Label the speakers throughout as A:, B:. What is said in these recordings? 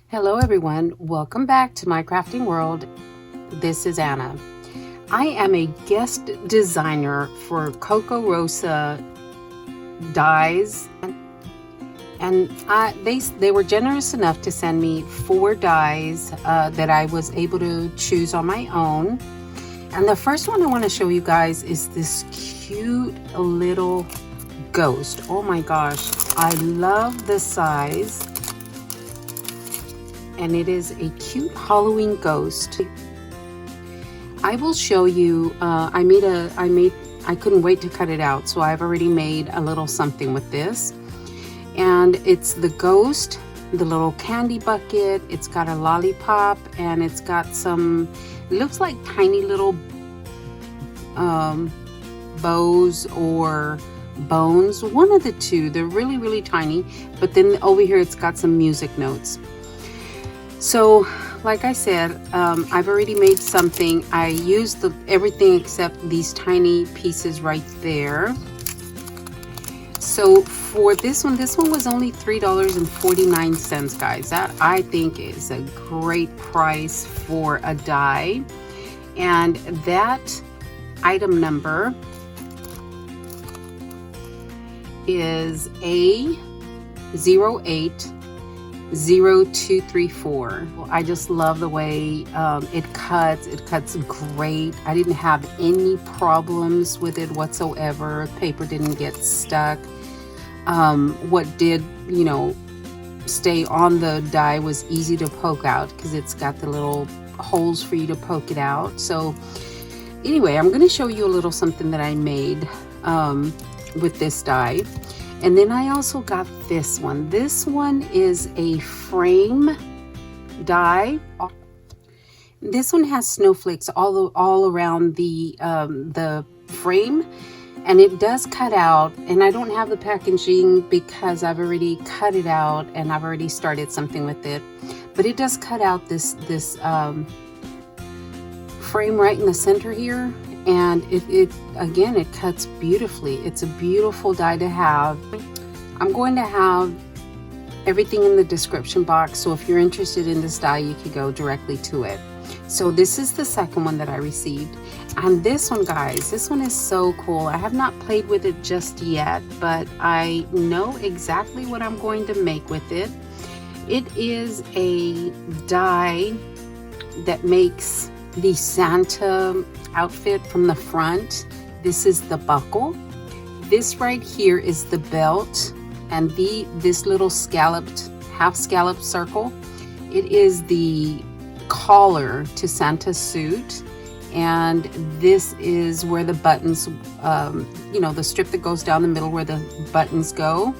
A: Hello everyone, welcome back to my crafting world. This is Anna. I am a guest designer for Coco Rosa dies, and they were generous enough to send me 4 dies that I was able to choose on my own. And the first one I want to show you guys is this cute little ghost. Oh my gosh, I love the size. And it is a cute Halloween ghost. I will show you. I couldn't wait to cut it out, so I've already made a little something with this. And it's the ghost, the little candy bucket. It's got a lollipop, and it's got some. It looks like tiny little bows or bones. One of the two. They're really, really tiny. But then over here, it's got some music notes. So, like I said, I've already made something. I used everything except these tiny pieces right there. So for this one was only $3.49, guys. That I think is a great price for a die. And that item number is A08 0234. I just love the way it cuts. It cuts great. I didn't have any problems with it whatsoever. Paper didn't get stuck. What did, stay on the die was easy to poke out because it's got the little holes for you to poke it out. So anyway, I'm going to show you a little something that I made with this die. And then I also got this one. This one is a frame die. This one has snowflakes all around the frame, and it does cut out. And I don't have the packaging because I've already cut it out and I've already started something with it. But it does cut out this frame right in the center here. And it cuts beautifully. It's a beautiful die to have. I'm going to have everything in the description box, so if you're interested in this die, you could go directly to it. So this is the second one that I received. And this one, guys, this one is so cool. I have not played with it just yet, but I know exactly what I'm going to make with it. It is a die that makes the Santa outfit from the front. This is the buckle. This right here is the belt, and this little half scalloped circle. It is the collar to Santa's suit, and this is where the buttons, the strip that goes down the middle where the buttons go.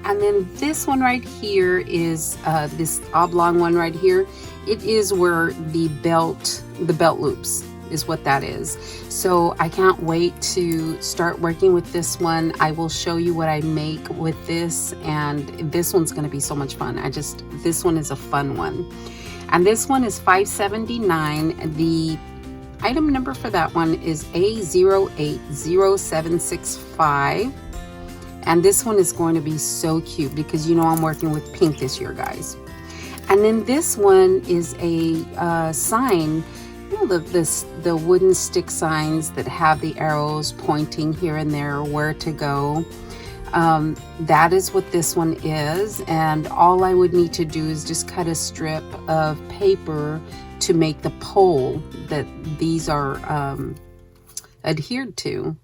A: And then this one right here is this oblong one right here. It is where the belt loops is what that is. So I can't wait to start working with this one. I will show you what I make with this, and this one's going to be so much fun. This one is a fun one. And this one is $5.79. The item number for that one is A080765. And this one is going to be so cute because I'm working with pink this year, guys. And then this one is a sign, the wooden stick signs that have the arrows pointing here and there where to go. That is what this one is. And all I would need to do is just cut a strip of paper to make the pole that these are adhered to.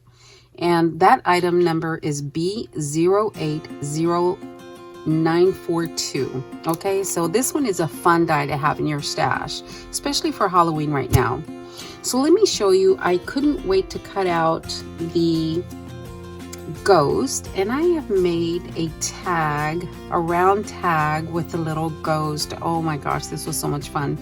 A: And that item number is B080942. Okay, so this one is a fun die to have in your stash, especially for Halloween right now. So let me show you. I couldn't wait to cut out the ghost, and I have made a round tag with the little ghost. Oh my gosh, this was so much fun.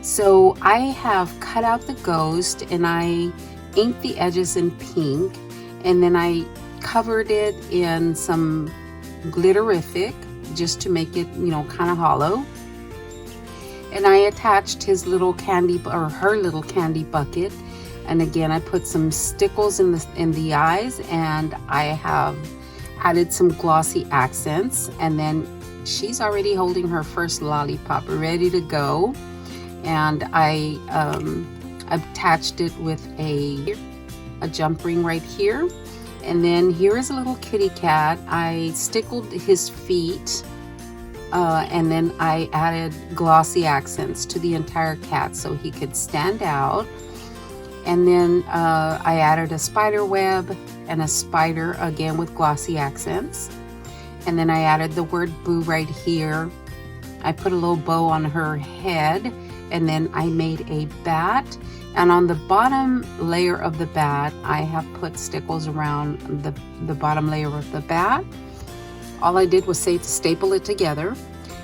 A: So I have cut out the ghost, and I inked the edges in pink, and then I covered it in some glitterific just to make it, kind of hollow. And I attached her little candy bucket. And again, I put some stickles in the eyes, and I have added some glossy accents. And then she's already holding her first lollipop, ready to go. And I attached it with a jump ring right here. And then here is a little kitty cat. I stickled his feet, and then I added glossy accents to the entire cat so he could stand out. And then I added a spider web and a spider, again with glossy accents. And then I added the word boo right here. I put a little bow on her head, and then I made a bat. And on the bottom layer of the bat, I have put stickles around the bottom layer of the bat. All I did was staple it together.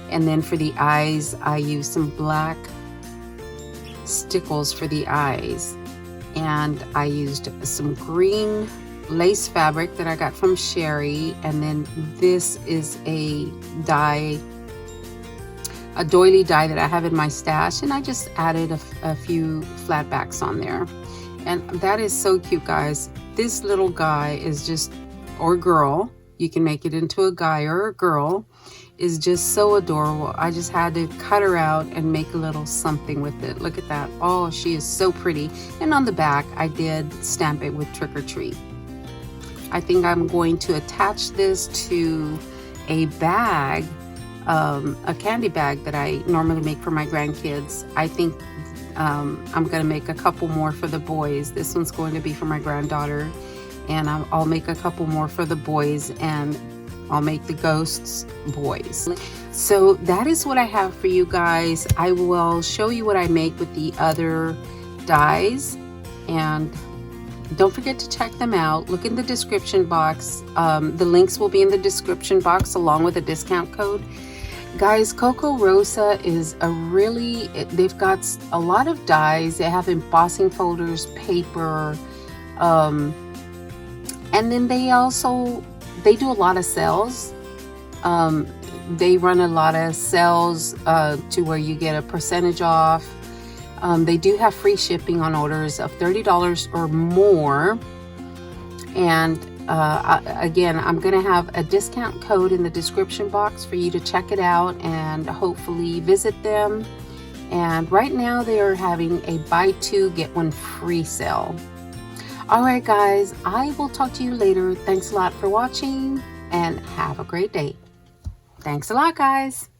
A: And then for the eyes, I used some black stickles for the eyes. And I used some green lace fabric that I got from Sherry. And then this is a dye, a doily die that I have in my stash, and I just added a few flat backs on there. And that is so cute, guys. This little guy is just, or girl, you can make it into a guy or a girl, is just so adorable. I just had to cut her out and make a little something with it. Look at that. Oh, she is so pretty. And on the back, I did stamp it with trick or treat. I think I'm going to attach this to a bag, a candy bag that I normally make for my grandkids. I think I'm going to make a couple more for the boys. This one's going to be for my granddaughter, and I'll make a couple more for the boys, and I'll make the ghosts boys. So that is what I have for you guys. I will show you what I make with the other dies, and don't forget to check them out. Look in the description box. The links will be in the description box along with a discount code. Guys, Coco Rosa is they've got a lot of dies. They have embossing folders, paper, and then they do a lot of sales. They run a lot of sales to where you get a percentage off. They do have free shipping on orders of $30 or more. And again, I'm going to have a discount code in the description box for you to check it out and hopefully visit them. And right now they are having a buy two, get one free sale. All right, guys, I will talk to you later. Thanks a lot for watching and have a great day. Thanks a lot, guys.